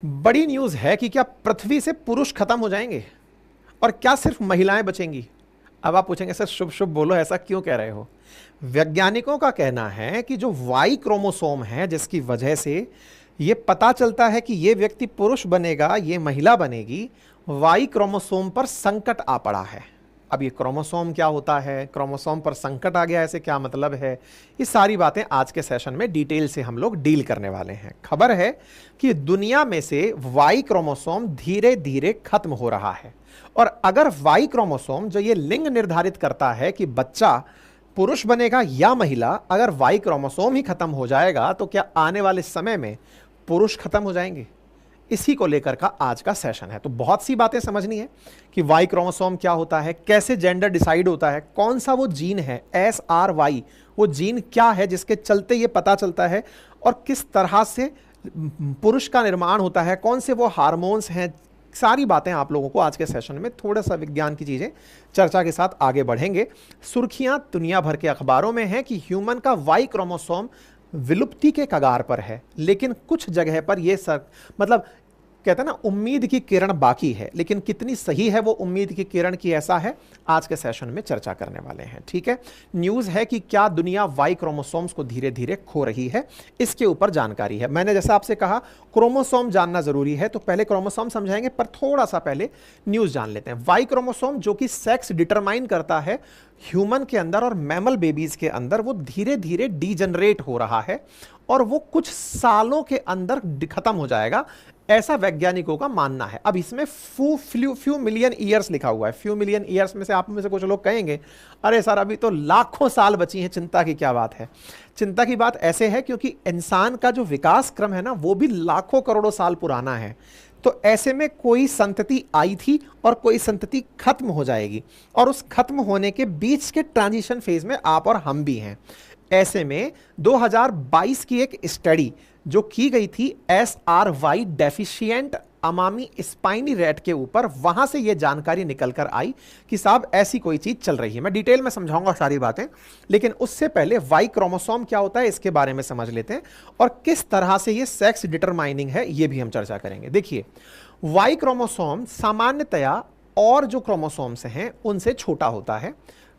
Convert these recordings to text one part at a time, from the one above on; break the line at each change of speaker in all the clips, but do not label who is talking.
बड़ी न्यूज है कि क्या पृथ्वी से पुरुष खत्म हो जाएंगे और क्या सिर्फ महिलाएं बचेंगी। अब आप पूछेंगे सर शुभ शुभ बोलो, ऐसा क्यों कह रहे हो। वैज्ञानिकों का कहना है कि जो वाई क्रोमोसोम है जिसकी वजह से ये पता चलता है कि ये व्यक्ति पुरुष बनेगा ये महिला बनेगी, वाई क्रोमोसोम पर संकट आ पड़ा है। अब ये क्रोमोसोम क्या होता है, क्रोमोसोम पर संकट आ गया, ऐसे क्या मतलब है, ये सारी बातें आज के सेशन में डिटेल से हम लोग डील करने वाले हैं। खबर है कि दुनिया में से वाई क्रोमोसोम धीरे धीरे खत्म हो रहा है और अगर वाई क्रोमोसोम जो ये लिंग निर्धारित करता है कि बच्चा पुरुष बनेगा या महिला, अगर वाई क्रोमोसोम ही खत्म हो जाएगा तो क्या आने वाले समय में पुरुष खत्म हो जाएंगे। इसी को लेकर का आज का सेशन है। तो बहुत सी बातें समझनी है कि वाई क्रोमोसोम क्या होता है, कैसे जेंडर डिसाइड होता है, कौन सा वो जीन है SRY, वो जीन क्या है जिसके चलते ये पता चलता है, और किस तरह से पुरुष का निर्माण होता है, कौन से वो हार्मोन्स हैं। सारी बातें आप लोगों को आज के सेशन में थोड़ा सा विज्ञान की चीजें चर्चा के साथ आगे बढ़ेंगे। सुर्खियां दुनिया भर के अखबारों में हैं कि ह्यूमन का वाई क्रोमोसोम विलुप्ति के कगार पर है, लेकिन कुछ जगह पर यह मतलब कहते हैं ना उम्मीद की किरण बाकी है, लेकिन कितनी सही है वो उम्मीद की किरण की, ऐसा है आज के सेशन में चर्चा करने वाले हैं। ठीक है, न्यूज है कि क्या दुनिया वाई क्रोमोसोम्स को धीरे धीरे खो रही है, इसके ऊपर जानकारी है। मैंने जैसा आपसे कहा क्रोमोसोम जानना जरूरी है, तो पहले क्रोमोसोम समझाएंगे, पर थोड़ा सा पहले न्यूज जान लेते हैं। वाई क्रोमोसोम जो कि सेक्स डिटरमाइन करता है ह्यूमन के अंदर और मैमल बेबीज के अंदर, वो धीरे धीरे डीजनरेट हो रहा है और वो कुछ सालों के अंदर खत्म हो जाएगा, ऐसा वैज्ञानिकों का मानना है। अब इसमें फ्यू मिलियन ईयर्स लिखा हुआ है। फ्यू मिलियन ईयर्स में से आप में से कुछ लोग कहेंगे अरे सर अभी तो लाखों साल बची हैं, चिंता की क्या बात है। चिंता की बात ऐसे है क्योंकि इंसान का जो विकास क्रम है ना वो भी लाखों करोड़ों साल पुराना है। तो ऐसे में कोई संतति आई थी और कोई संतति खत्म हो जाएगी, और उस खत्म होने के बीच के ट्रांजिशन फेज में आप और हम भी हैं। ऐसे में 2022 की एक स्टडी जो की गई थी SRY डेफिशिएंट अमामी स्पाइनी रैट के ऊपर, वहां से यह जानकारी निकल कर आई कि साहब ऐसी कोई चीज चल रही है। मैं डिटेल में समझाऊंगा सारी बातें, लेकिन उससे पहले वाई क्रोमोसोम क्या होता है इसके बारे में समझ लेते हैं, और किस तरह से यह सेक्स डिटरमाइनिंग है यह भी हम चर्चा करेंगे। देखिए, वाई क्रोमोसोम सामान्यतया और जो क्रोमोसोम्स हैं उनसे छोटा होता है,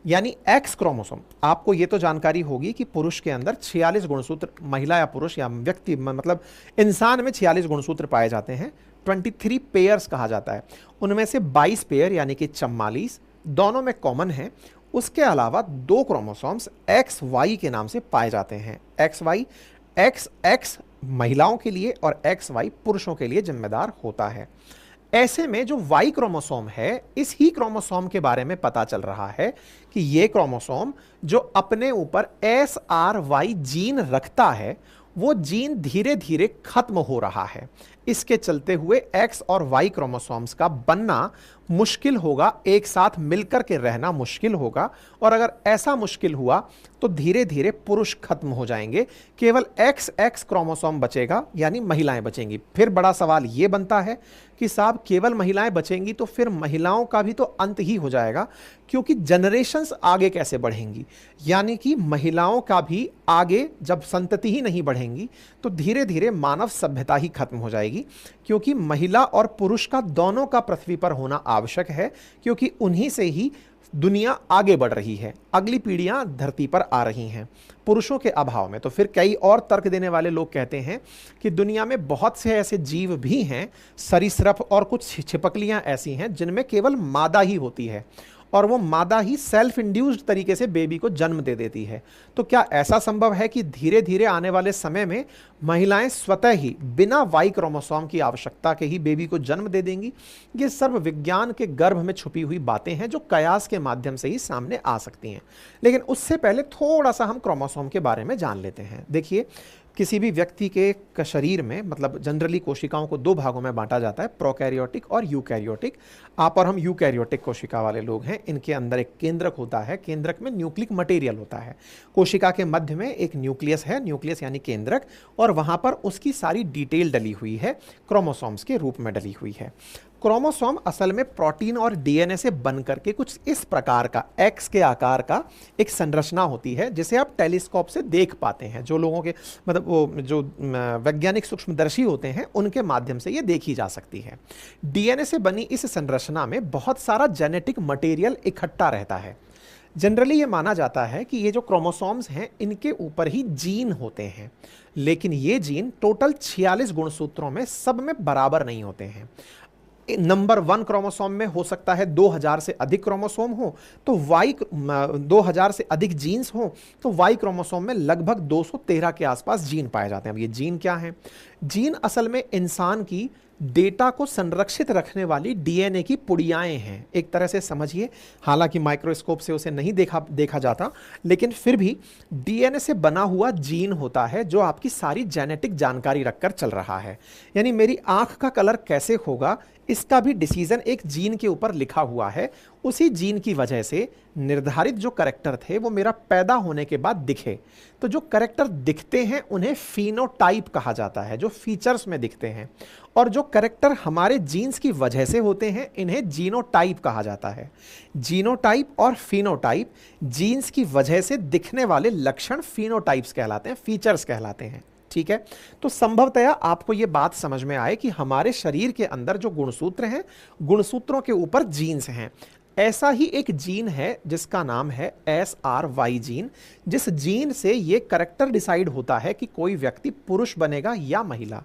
यानी एक्स क्रोमोसोम। आपको यह तो जानकारी होगी कि पुरुष के अंदर 46 गुणसूत्र, महिला या पुरुष या व्यक्ति मतलब इंसान में 46 गुणसूत्र पाए जाते हैं, 23 पेयर्स कहा जाता है। उनमें से 22 पेयर यानी कि 44 दोनों में कॉमन है। उसके अलावा दो क्रोमोसोम्स XY के नाम से पाए जाते हैं। XY, XX महिलाओं के लिए और XY पुरुषों के लिए जिम्मेदार होता है। ऐसे में जो वाई क्रोमोसोम है, इस ही क्रोमोसोम के बारे में पता चल रहा है कि ये क्रोमोसोम जो अपने ऊपर SRY जीन रखता है वो जीन धीरे धीरे खत्म हो रहा है। इसके चलते हुए X और Y क्रोमोसोम्स का बनना मुश्किल होगा, एक साथ मिलकर के रहना मुश्किल होगा, और अगर ऐसा मुश्किल हुआ तो धीरे धीरे पुरुष खत्म हो जाएंगे, केवल XX क्रोमोसोम बचेगा यानी महिलाएं बचेंगी। फिर बड़ा सवाल यह बनता है कि साहब केवल महिलाएं बचेंगी तो फिर महिलाओं का भी तो अंत ही हो जाएगा, क्योंकि जनरेशंस आगे कैसे बढ़ेंगी, यानी कि महिलाओं का भी आगे जब संतति ही नहीं बढ़ेंगी तो धीरे धीरे मानव सभ्यता ही खत्म हो जाएगी। क्योंकि महिला और पुरुष का दोनों का पृथ्वी पर होना आवश्यक है, क्योंकि उन्हीं से ही दुनिया आगे बढ़ रही है, अगली पीढ़ियां धरती पर आ रही हैं पुरुषों के अभाव में। तो फिर कई और तर्क देने वाले लोग कहते हैं कि दुनिया में बहुत से ऐसे जीव भी हैं, सरीसृप और कुछ छिपकलियां ऐसी हैं जिनमें केवल मादा ही होती है, और वो मादा ही सेल्फ इंड्यूस्ड तरीके से बेबी को जन्म दे देती है। तो क्या ऐसा संभव है कि धीरे धीरे आने वाले समय में महिलाएं स्वतः ही बिना वाई क्रोमोसोम की आवश्यकता के ही बेबी को जन्म दे देंगी? ये सर्व विज्ञान के गर्भ में छुपी हुई बातें हैं जो कयास के माध्यम से ही सामने आ सकती हैं। लेकिन उससे पहले थोड़ा सा हम क्रोमोसोम के बारे में जान लेते हैं। देखिए, किसी भी व्यक्ति के शरीर में मतलब जनरली कोशिकाओं को दो भागों में बांटा जाता है, प्रोकैरियोटिक और यूकैरियोटिक। आप और हम यूकैरियोटिक कोशिका वाले लोग हैं। इनके अंदर एक केंद्रक होता है, केंद्रक में न्यूक्लिक मटेरियल होता है। कोशिका के मध्य में एक न्यूक्लियस है, न्यूक्लियस यानी केंद्रक, और वहां पर उसकी सारी डिटेल डली हुई है, क्रोमोसोम्स के रूप में डली हुई है। क्रोमोसोम असल में प्रोटीन और डीएनए से बन करके कुछ इस प्रकार का एक्स के आकार का एक संरचना होती है जिसे आप टेलीस्कोप से देख पाते हैं। जो लोगों के मतलब वो जो वैज्ञानिक सूक्ष्मदर्शी होते हैं उनके माध्यम से ये देखी जा सकती है। डीएनए से बनी इस संरचना में बहुत सारा जेनेटिक मटेरियल इकट्ठा रहता है। जनरली ये माना जाता है कि ये जो क्रोमोसोम्स हैं इनके ऊपर ही जीन होते हैं, लेकिन ये जीन टोटल 46 गुणसूत्रों में सब में बराबर नहीं होते हैं। नंबर 1 क्रोमोसोम में हो सकता है 2000 से अधिक क्रोमोसोम हो, तो वाई 2000 से अधिक जीन्स हो, तो वाई क्रोमोसोम में लगभग 213 के आसपास जीन पाए जाते हैं। अब ये जीन क्या है? जीन असल में इंसान की डेटा को संरक्षित रखने वाली डीएनए की पुड़ियाएं हैं, एक तरह से समझिए। हालांकि माइक्रोस्कोप से उसे नहीं देखा जाता, लेकिन फिर भी डीएनए से बना हुआ जीन होता है जो आपकी सारी जेनेटिक जानकारी रखकर चल रहा है। यानी मेरी आंख का कलर कैसे होगा इसका भी डिसीजन एक जीन के ऊपर लिखा हुआ है। उसी जीन की वजह से निर्धारित जो कैरेक्टर थे वो मेरा पैदा होने के बाद दिखे। तो जो कैरेक्टर दिखते हैं उन्हें फिनोटाइप कहा जाता है, जो फीचर्स में दिखते हैं, और जो कैरेक्टर हमारे जीन्स की वजह से होते हैं इन्हें जीनोटाइप कहा जाता है। जीनोटाइप और फिनोटाइप जीन्स की वजह से दिखने वाले लक्षण फिनोटाइप्स कहलाते हैं, फीचर्स कहलाते हैं। ठीक है, तो संभवतया आपको यह बात समझ में आए कि हमारे शरीर के अंदर जो गुणसूत्र हैं, गुणसूत्रों के ऊपर जीन्स हैं। ऐसा ही एक जीन है जिसका नाम है SRY जीन, जिस जीन से यह कैरेक्टर डिसाइड होता है कि कोई व्यक्ति पुरुष बनेगा या महिला।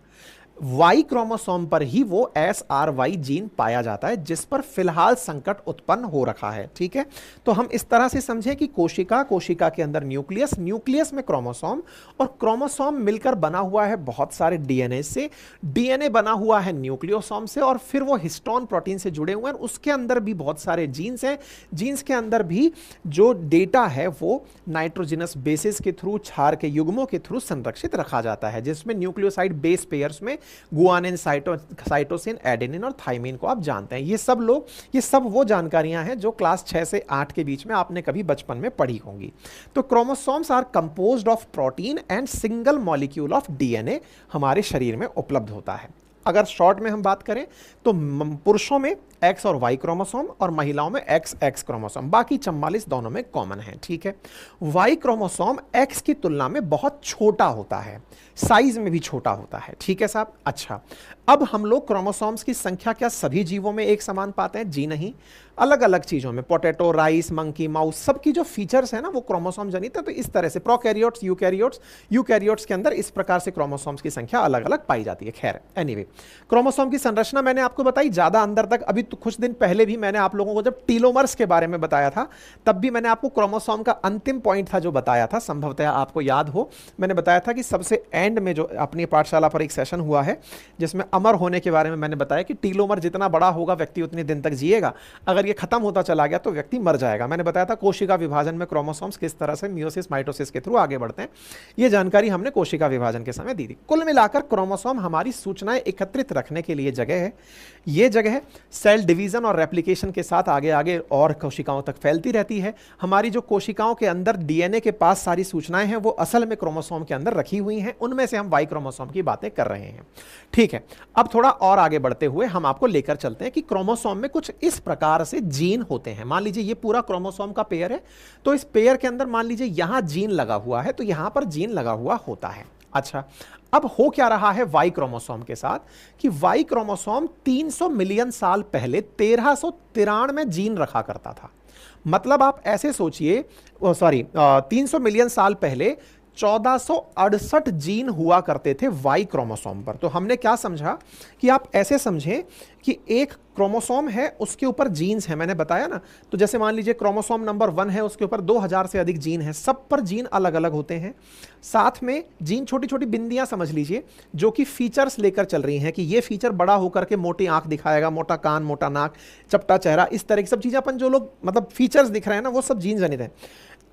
वाई क्रोमोसोम पर ही वो SRY जीन पाया जाता है जिस पर फिलहाल संकट उत्पन्न हो रखा है। ठीक है, तो हम इस तरह से समझें कि कोशिका के अंदर न्यूक्लियस में क्रोमोसोम, और क्रोमोसोम मिलकर बना हुआ है बहुत सारे डीएनए से, डीएनए बना हुआ है न्यूक्लियोसोम से, और फिर वो हिस्टोन प्रोटीन से जुड़े हुए हैं। उसके अंदर भी बहुत सारे जीन्स हैं। जीन्स के अंदर भी जो डेटा है वो नाइट्रोजनस बेसिस के थ्रू, क्षार के युग्मों के थ्रू संरक्षित रखा जाता है, जिसमें न्यूक्लियोसाइड बेस पेयर्स में गुआनिन, साइटोसिन, एडेनिन और थाइमिन को आप जानते हैं। ये सब वो जानकारियां हैं जो क्लास 6 से 8 के बीच में आपने कभी बचपन में पढ़ी होंगी। तो chromosomes are composed of protein and single molecule of DNA हमारे शरीर में उपलब्ध होता है। अगर शॉर्ट में हम बात करें तो पुरुषों में X और Y क्रोमोसोम और महिलाओं में XX क्रोमोसोम, बाकी 44 दोनों में कॉमन है। ठीक है, Y क्रोमोसोम X की तुलना में बहुत छोटा होता है, साइज में भी छोटा होता है। ठीक है साहब। अच्छा, अब हम लोग क्रोमोसोम्स की संख्या क्या सभी जीवों में एक समान पाते हैं? जी नहीं, अलग अलग चीजों में, पोटैटो, राइस, मंकी, माउस, सबकी जो फीचर्स है ना वो क्रोमोसोम जनित है। तो इस तरह से प्रोकैरियोट्स, यूकैरियोट्स के अंदर इस प्रकार से क्रोमोसोम्स की संख्या अलग अलग पाई जाती है। खैर, एनीवे, क्रोमोसोम की संरचना मैंने आपको बताई, ज्यादा अंदर तक अभी तो कुछ दिन पहले भी मैंने आप लोगों को जब टीलोमर्स के बारे में बताया था तब भी मैंने आपको क्रोमोसोम का अंतिम पॉइंट था जो बताया था, संभवतः आपको याद हो। मैंने बताया था कि सबसे एंड में जो अपनी पाठशाला पर एक सेशन हुआ है जिसमें अमर होने के बारे में मैंने बताया कि टीलोमर जितना बड़ा होगा व्यक्ति उतने दिन तक जिएगा, अगर ये खत्म होता चला गया तो व्यक्ति मर जाएगा। मैंने बताया था कोशिका विभाजन में क्रोमोसोम्स किस तरह से मियोसिस, माइटोसिस के थ्रू आगे बढ़ते हैं। ये जानकारी हमने कोशिका विभाजन के समय दी थी। कुल मिलाकर क्रोमोसोम हमारी सूचनाएं एकत्रित रखने के लिए जगह है। ये जगह सेल डिवीजन और रेप्लिकेशन के साथ आगे आगे और कोशिकाओं तक फैलती रहती है। हमारी जो कोशिकाओं के अंदर डीएनए के पास सारी सूचनाएं हैं वो असल में क्रोमोसोम के अंदर रखी हुई हैं, उनमें से हम वाई क्रोमोसोम की बातें कर रहे हैं। ठीक है, अब थोड़ा और आगे बढ़ते हुए हम आपको लेकर चलते हैं कि क्रोमोसोम में कुछ इस प्रकार से जीन होते हैं। मान लीजिए ये पूरा क्रोमोसोम का पेयर है, तो इस पेयर के अंदर मान लीजिए यहां जीन लगा हुआ है, तो यहां पर जीन लगा हुआ होता है। अच्छा, अब हो क्या रहा है वाई क्रोमोसोम के साथ कि वाई क्रोमोसोम 300 मिलियन साल पहले 1393 में जीन रखा करता था। मतलब आप ऐसे सोचिए, 300 मिलियन साल पहले 1468 जीन हुआ करते थे वाई क्रोमोसोम पर। तो हमने क्या समझा कि आप ऐसे समझें कि एक क्रोमोसोम है, उसके ऊपर जीन्स हैं, मैंने बताया ना। तो जैसे मान लीजिए क्रोमोसोम नंबर 1 है, उसके ऊपर 2000 से अधिक जीन हैं, सब पर जीन अलग अलग होते हैं। साथ में जीन छोटी छोटी बिंदियां समझ लीजिए जो कि फीचर्स लेकर चल रही हैं कि ये फीचर बड़ा होकर के मोटी आंख दिखाएगा, मोटा कान, मोटा नाक, चपटा चेहरा, इस तरह की सब चीजें अपन जो लोग मतलब फीचर्स दिख रहे हैं ना वो सब जीन जनित है।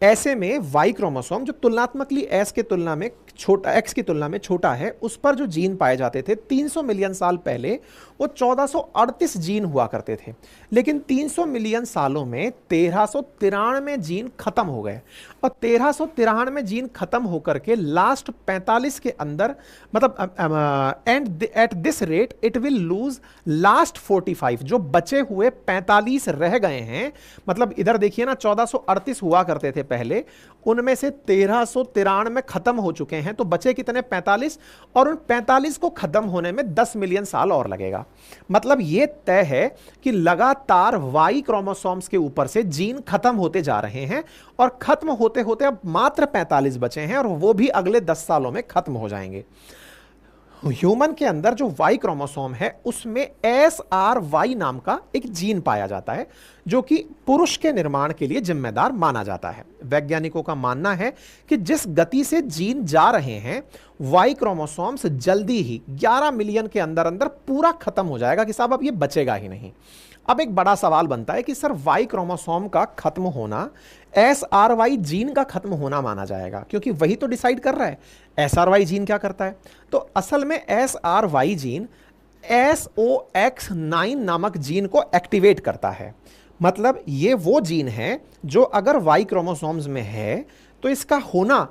ऐसे में वाई क्रोमोसोम जो तुलनात्मकली एस के तुलना में छोटा, एक्स की तुलना में छोटा है, उस पर जो जीन पाए जाते थे 300 मिलियन साल पहले वो 1438 जीन हुआ करते थे, लेकिन 300 मिलियन सालों में 1393 जीन खत्म हो गए। और 1393 जीन खत्म होकर के लास्ट 45 के अंदर, मतलब and at this rate it will lose last 45, जो बचे हुए 45 रह गए हैं। मतलब इधर देखिए ना, 1438 हुआ करते थे पहले, उनमें से 1393 खत्म हो चुके हैं, तो बचे कितने? 45, और उन 45 को खत्म होने में 10 मिलियन साल और लगेगा। मतलब यह तय है कि लगातार वाई क्रोमोसोम्स के ऊपर से जीन खत्म होते जा रहे हैं, और खत्म होते होते अब मात्र 45 बचे हैं, और वो भी अगले 10 सालों में खत्म हो जाएंगे। ह्यूमन के अंदर जो वाई क्रोमोसोम है उसमें SRY नाम का एक जीन पाया जाता है, जो कि पुरुष के निर्माण के लिए जिम्मेदार माना जाता है। वैज्ञानिकों का मानना है कि जिस गति से जीन जा रहे हैं, वाई क्रोमोसोम्स जल्दी ही 11 मिलियन के अंदर अंदर पूरा खत्म हो जाएगा, कि साहब अब ये बचेगा ही नहीं। अब एक बड़ा सवाल बनता है कि सर वाई क्रोमोसोम का खत्म होना SRY जीन का खत्म होना माना जाएगा, क्योंकि वही तो डिसाइड कर रहा है। SRY जीन क्या करता है? तो असल में SRY जीन SOX9 नामक जीन को एक्टिवेट करता है। मतलब ये वो जीन है जो अगर वाई क्रोमोसोम्स में है तो इसका होना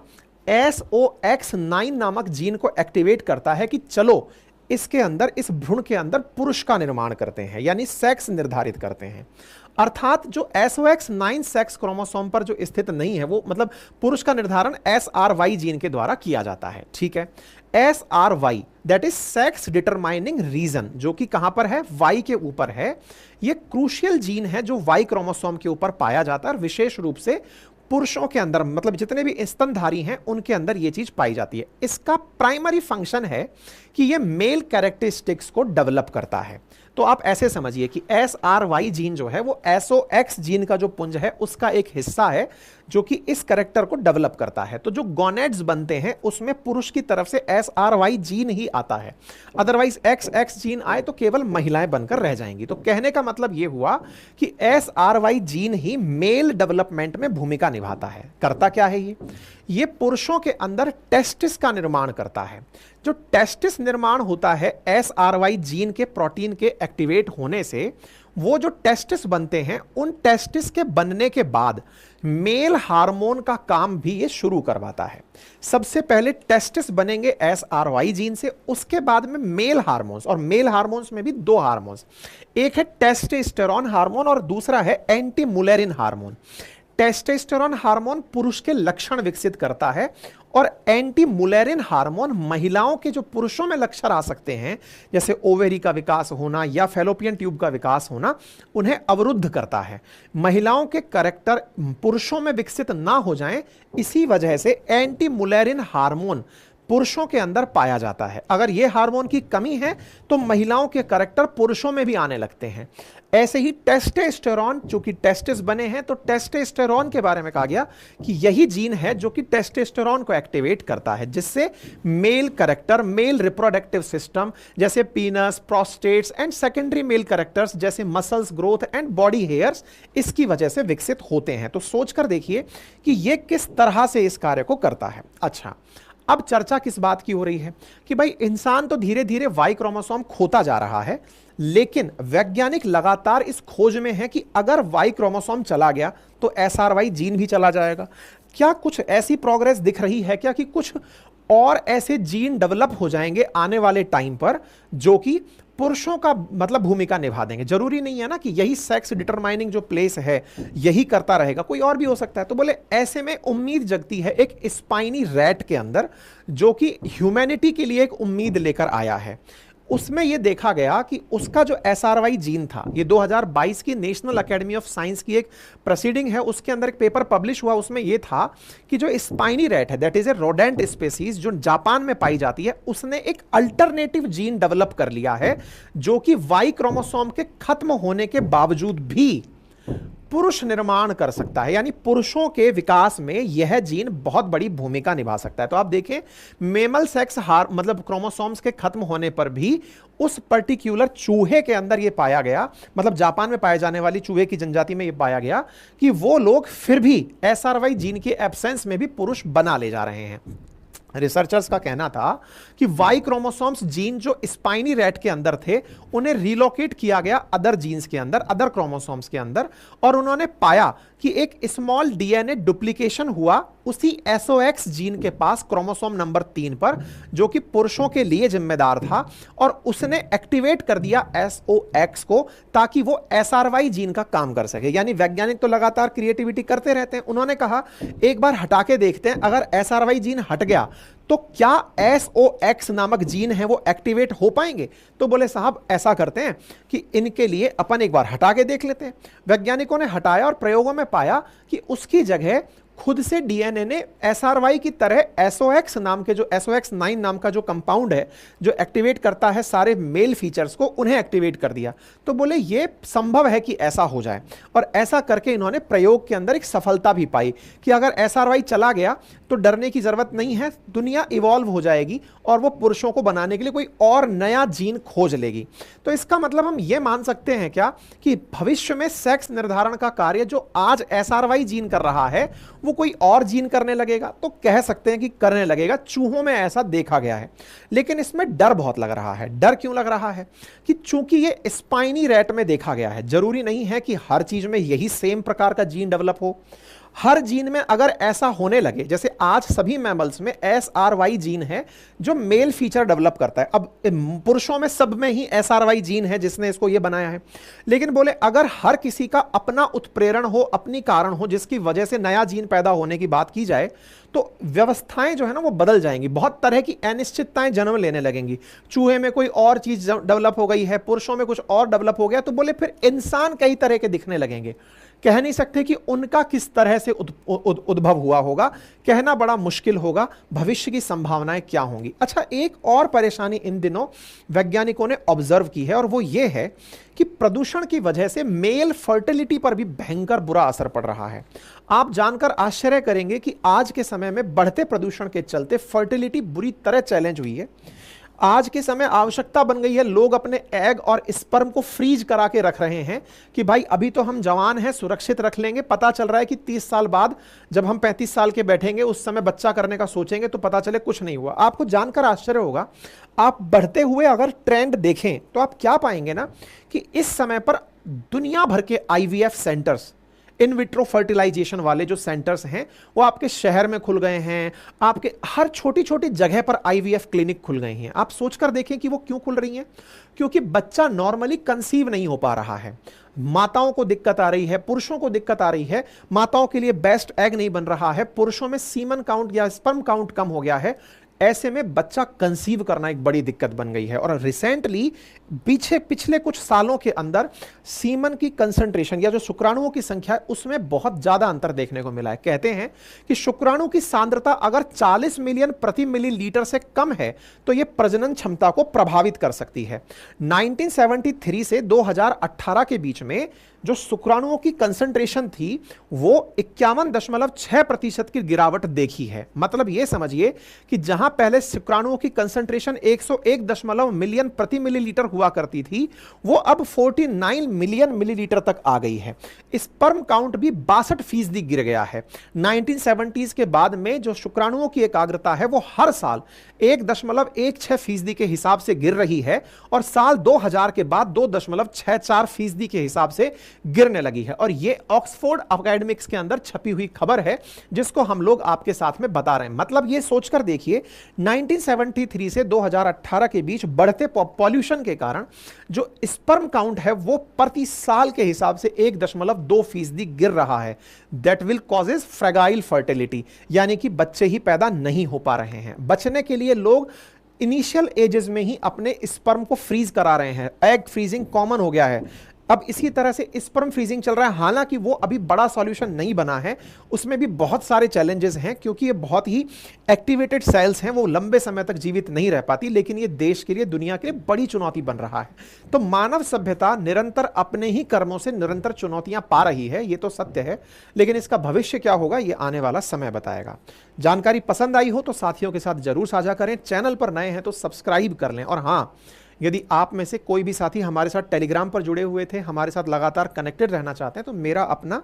SOX9 नामक जीन को एक्टिवेट करता है कि चलो इसके अंदर, इस भ्रूण के अंदर पुरुष का निर्माण करते हैं, यानी सेक्स निर्धारित करते हैं। अर्थात जो SOX9 सेक्स क्रोमोसोम पर जो स्थित नहीं है, वो मतलब पुरुष का निर्धारण SRY जीन के द्वारा किया जाता है। ठीक है, SRY that is sex determining reason, जो कि कहां पर है? वाई के ऊपर है। यह क्रूशियल जीन है जो वाई क्रोमोसोम के ऊपर पाया जाता है, और विशेष रूप से पुरुषों के अंदर, मतलब जितने भी स्तनधारी हैं उनके अंदर यह चीज पाई जाती है। इसका प्राइमरी फंक्शन है कि यह मेल कैरेक्टरिस्टिक्स को डेवलप करता है। तो आप ऐसे समझिए कि SRY जीन जो है वो SOX जीन का जो पुंज है उसका एक हिस्सा है, जो कि इस कैरेक्टर को डेवलप करता है। तो जो गोनेड्स बनते हैं उसमें पुरुष की तरफ से SRY जीन ही आता है, अदरवाइज XX जीन आए तो केवल महिलाएं बनकर रह जाएंगी। तो कहने का मतलब यह हुआ कि SRY जीन ही मेल डेवलपमेंट में भूमिका निभाता है। करता क्या है ये पुरुषों के अंदर टेस्टिस का निर्माण करता है। जो टेस्टिस निर्माण होता है SRY जीन के प्रोटीन के एक्टिवेट होने से, वो जो टेस्टिस बनते हैं, उन टेस्टिस के बनने के बाद मेल हार्मोन का काम भी ये शुरू करवाता है। सबसे पहले टेस्टिस बनेंगे SRY जीन से, उसके बाद में मेल हार्मोन्स, और मेल हार्मोन्स में भी दो हार्मोन्स, एक है टेस्टोस्टेरोन हार्मोन और दूसरा है एंटी मुलेरिन हार्मोन। टेस्टोस्टेरोन हार्मोन पुरुष के लक्षण विकसित करता है, और एंटी मुलेरिन हार्मोन महिलाओं के जो पुरुषों में लक्षण आ सकते हैं, जैसे ओवेरी का विकास होना या फैलोपियन ट्यूब का विकास होना, उन्हें अवरुद्ध करता है। महिलाओं के कैरेक्टर पुरुषों में विकसित ना हो जाएं, इसी वजह से एंटी मुलेरिन हार्मोन पुरुषों के अंदर पाया जाता है। अगर यह हार्मोन की कमी है तो महिलाओं के कैरेक्टर पुरुषों में भी आने लगते हैं। ऐसे ही टेस्टोस्टेरोन, चूंकि टेस्टिस बने हैं तो टेस्टोस्टेरोन के बारे में कहा गया कि यही जीन है जो कि टेस्टोस्टेरोन को एक्टिवेट करता है, जिससे male character, male reproductive system जैसे penis, prostates and secondary male characters जैसे muscles growth and body hairs इसकी वजह से विकसित होते हैं। तो सोचकर देखिए कि यह किस तरह से इस कार्य को करता है। अच्छा, अब चर्चा किस बात की हो रही है कि भाई इंसान तो धीरे धीरे वाई क्रोमोसोम खोता जा रहा है, लेकिन वैज्ञानिक लगातार इस खोज में है कि अगर वाई क्रोमोसोम चला गया तो SRY जीन भी चला जाएगा। क्या कुछ ऐसी प्रोग्रेस दिख रही है क्या कि कुछ और ऐसे जीन डेवलप हो जाएंगे आने वाले टाइम पर जो कि पुरुषों का मतलब भूमिका निभा देंगे? जरूरी नहीं है ना कि यही सेक्स डिटरमाइनिंग जो प्लेस है यही करता रहेगा, कोई और भी हो सकता है। तो बोले ऐसे में उम्मीद जगती है एक स्पाइनी रैट के अंदर, जो कि ह्यूमैनिटी के लिए एक उम्मीद लेकर आया है। उसमें यह देखा गया कि उसका जो SRY जीन था, ये 2022 की नेशनल एकेडमी ऑफ साइंस की एक प्रोसीडिंग है, उसके अंदर एक पेपर पब्लिश हुआ। उसमें यह था कि जो स्पाइनी रैट है, that is a rodent species जो जापान में पाई जाती है, उसने एक अल्टरनेटिव जीन डेवलप कर लिया है, जो कि वाई क्रोमोसोम के खत्म होने के बावजूद भी पुरुष निर्माण कर सकता है, यानी पुरुषों के विकास में यह जीन बहुत बड़ी भूमिका निभा सकता है। तो आप देखें, मेमल सेक्स मतलब क्रोमोसोम्स के खत्म होने पर भी उस पर्टिकुलर चूहे के अंदर यह पाया गया, मतलब जापान में पाए जाने वाली चूहे की जनजाति में यह पाया गया कि वो लोग फिर भी SRY जीन के एब्सेंस में भी पुरुष बना ले जा रहे हैं। रिसर्चर्स का कहना था कि वाई क्रोमोसोम्स जीन जो स्पाइनी रैट के अंदर थे, उन्हें रिलोकेट किया गया अदर जीन्स के अंदर, अदर क्रोमोसोम्स के अंदर, और उन्होंने पाया कि एक स्मॉल डीएनए डुप्लीकेशन हुआ उसी SOX जीन के पास क्रोमोसोम नंबर 3 पर, जो कि पुरुषों के लिए जिम्मेदार था, और उसने एक्टिवेट कर दिया SOX को ताकि वो SRY जीन का काम कर सके। यानी वैज्ञानिक तो लगातार क्रिएटिविटी करते रहते हैं। उन्होंने कहा एक बार हटा के देखते हैं, अगर SRY जीन हट गया तो क्या SOX नामक जीन है वो एक्टिवेट हो पाएंगे। तो बोले साहब ऐसा करते हैं कि इनके लिए अपन एक बार हटा के देख लेते हैं। वैज्ञानिकों ने हटाया और प्रयोगों में पाया कि उसकी जगह खुद से डीएनए ने SRY की तरह SOX नाम के, जो SOX9 नाम का जो कंपाउंड है जो एक्टिवेट करता है सारे मेल फीचर्स को, उन्हें एक्टिवेट कर दिया। तो बोले ये संभव है कि ऐसा हो जाए, और ऐसा करके इन्होंने प्रयोग के अंदर एक सफलता भी पाई कि अगर SRY चला गया तो डरने की जरूरत नहीं है, दुनिया इवॉल्व हो जाएगी और वो पुरुषों को बनाने के लिए कोई और नया जीन खोज लेगी। तो इसका मतलब हम ये मान सकते हैं क्या कि भविष्य में सेक्स निर्धारण का कार्य जो आज SRY जीन कर रहा है वो कोई और जीन करने लगेगा। तो कह सकते हैं कि करने लगेगा, चूहों में ऐसा देखा गया है। लेकिन इसमें डर बहुत लग रहा है। डर क्यों लग रहा है कि चूंकि ये स्पाइनी रैट में देखा गया है, जरूरी नहीं है कि हर चीज में यही सेम प्रकार का जीन डेवलप हो। हर जीन में अगर ऐसा होने लगे, जैसे आज सभी मैमल्स में SRY जीन है जो मेल फीचर डेवलप करता है, अब पुरुषों में सब में ही SRY जीन है जिसने इसको ये बनाया है। लेकिन बोले अगर हर किसी का अपना उत्प्रेरण हो, अपनी कारण हो जिसकी वजह से नया जीन पैदा होने की बात की जाए, तो व्यवस्थाएं जो है ना वो बदल जाएंगी, बहुत तरह की अनिश्चितताएं जन्म लेने लगेंगी। चूहे में कोई और चीज डेवलप हो गई है, पुरुषों में कुछ और डेवलप हो गया, तो बोले फिर इंसान कई तरह के दिखने लगेंगे। कह नहीं सकते कि उनका किस तरह से उद्भव हुआ होगा, कहना बड़ा मुश्किल होगा। भविष्य की संभावनाएं क्या होंगी। अच्छा, एक और परेशानी इन दिनों वैज्ञानिकों ने ऑब्जर्व की है, और वो ये है कि प्रदूषण की वजह से मेल फर्टिलिटी पर भी भयंकर बुरा असर पड़ रहा है। आप जानकर आश्चर्य करेंगे कि आज के समय में बढ़ते प्रदूषण के चलते फर्टिलिटी बुरी तरह चैलेंज हुई है। आज के समय आवश्यकता बन गई है, लोग अपने एग और स्पर्म को फ्रीज करा के रख रहे हैं कि भाई अभी तो हम जवान हैं, सुरक्षित रख लेंगे। पता चल रहा है कि 30 साल बाद जब हम 35 साल के बैठेंगे, उस समय बच्चा करने का सोचेंगे तो पता चले कुछ नहीं हुआ। आपको जानकर आश्चर्य होगा, आप बढ़ते हुए अगर ट्रेंड देखें तो आप क्या पाएंगे ना कि इस समय पर दुनिया भर के IVF centres, in vitro fertilisation वाले जो सेंटर्स हैं वो आपके शहर में खुल गए हैं। आपके हर छोटी छोटी जगह पर IVF क्लिनिक खुल गए हैं। आप सोचकर देखें कि वो क्यों खुल रही हैं। क्योंकि बच्चा नॉर्मली कंसीव नहीं हो पा रहा है, माताओं को दिक्कत आ रही है, पुरुषों को दिक्कत आ रही है। माताओं के लिए बेस्ट एग नहीं बन रहा है, पुरुषों में सीमन काउंट या स्पर्म काउंट कम हो गया है। ऐसे में बच्चा कंसीव करना एक बड़ी दिक्कत बन गई है। और रिसेंटली पिछले कुछ सालों के अंदर सीमन की कंसंट्रेशन या जो शुक्राणुओं की संख्या है उसमें बहुत ज्यादा अंतर देखने को मिला है। कहते हैं कि शुक्राणु की सांद्रता अगर 40 मिलियन प्रति मिलीलीटर से कम है तो यह प्रजनन क्षमता को प्रभावित कर सकती है। 1973 से 2018 के बीच में जो शुक्राणुओं की कंसंट्रेशन थी वो 51.6% की गिरावट देखी है। मतलब यह समझिए कि जहां पहले शुक्राणुओं की कंसंट्रेशन 101 मिलियन प्रति मिलीलीटर हुआ करती थी, वो अब 49 मिलियन मिलीलीटर तक आ गई है। स्पर्म काउंट भी 62% गिर गया है। 1970s के बाद में जो शुक्राणुओं की एकाग्रता है वो हर साल 1.16% के हिसाब से गिर रही है, और साल 2000 के बाद 2.64% के हिसाब से गिरने लगी है। और यह ऑक्सफोर्ड एकेडमिक्स के अंदर छपी हुई खबर है जिसको हम लोग आपके साथ में बता रहे हैं। मतलब यह सोचकर देखिए, 1973 से 2018 के बीच बढ़ते पॉल्यूशन के कारण जो स्पर्म काउंट है वो प्रति साल के हिसाब से 1.2% गिर रहा है। That will causes fragile fertility, यानी कि बच्चे ही पैदा नहीं हो पा रहे हैं। बचने के लिए लोग इनिशियल एजेस में ही अपने स्पर्म को फ्रीज करा रहे हैं। एग फ्रीजिंग कॉमन हो गया है। अब इसी तरह से स्पर्म फ्रीजिंग चल रहा है, हालांकि वो अभी बड़ा सॉल्यूशन नहीं बना है, उसमें भी बहुत सारे चैलेंजेस हैं, क्योंकि ये बहुत ही एक्टिवेटेड सेल्स हैं, वो लंबे समय तक जीवित नहीं रह पाती, लेकिन ये देश के लिए, दुनिया के लिए बड़ी चुनौती बन रहा है। तो मानव सभ्यता निरंतर अपने ही कर्मों से निरंतर चुनौतियां पा रही है, ये तो सत्य है, लेकिन इसका भविष्य क्या होगा ये आने वाला समय बताएगा। जानकारी पसंद आई हो तो साथियों के साथ जरूर साझा करें, चैनल पर नए हैं तो सब्सक्राइब कर लें। और हाँ, यदि आप में से कोई भी साथी हमारे साथ टेलीग्राम पर जुड़े हुए थे, हमारे साथ लगातार कनेक्टेड रहना चाहते हैं, तो मेरा अपना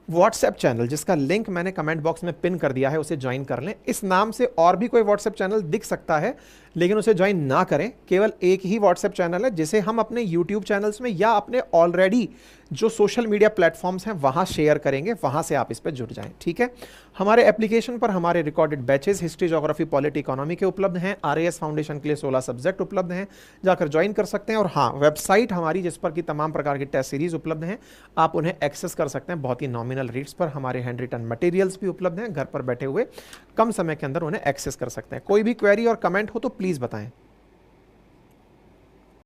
व्हाट्सएप चैनल, जिसका लिंक मैंने कमेंट बॉक्स में पिन कर दिया है, उसे ज्वाइन कर लें। इस नाम से और भी कोई व्हाट्सएप चैनल दिख सकता है, लेकिन उसे ज्वाइन ना करें। केवल एक ही व्हाट्सएप चैनल है, जिसे हम अपने यूट्यूब चैनल्स में या अपने ऑलरेडी जो सोशल मीडिया प्लेटफॉर्म्स हैं वहां शेयर करेंगे, वहां से आप इस पर जुड़ जाएं, ठीक है। हमारे एप्लीकेशन पर हमारे recorded batches history, geography, polity, economy के उपलब्ध हैं। आरएएस फाउंडेशन के लिए 16 सब्जेक्ट उपलब्ध हैं, जाकर ज्वाइन कर सकते हैं। और हाँ, वेबसाइट हमारी जिस पर की तमाम प्रकार की टेस्ट सीरीज उपलब्ध हैं, आप उन्हें एक्सेस कर सकते हैं बहुत ही नॉमिनल रेट्स पर। हमारे हैंड रिटन मटेरियल्स भी उपलब्ध हैं, घर पर बैठे हुए कम समय के अंदर उन्हें एक्सेस कर सकते हैं। कोई भी क्वेरी और कमेंट हो तो प्लीज़ बताएं।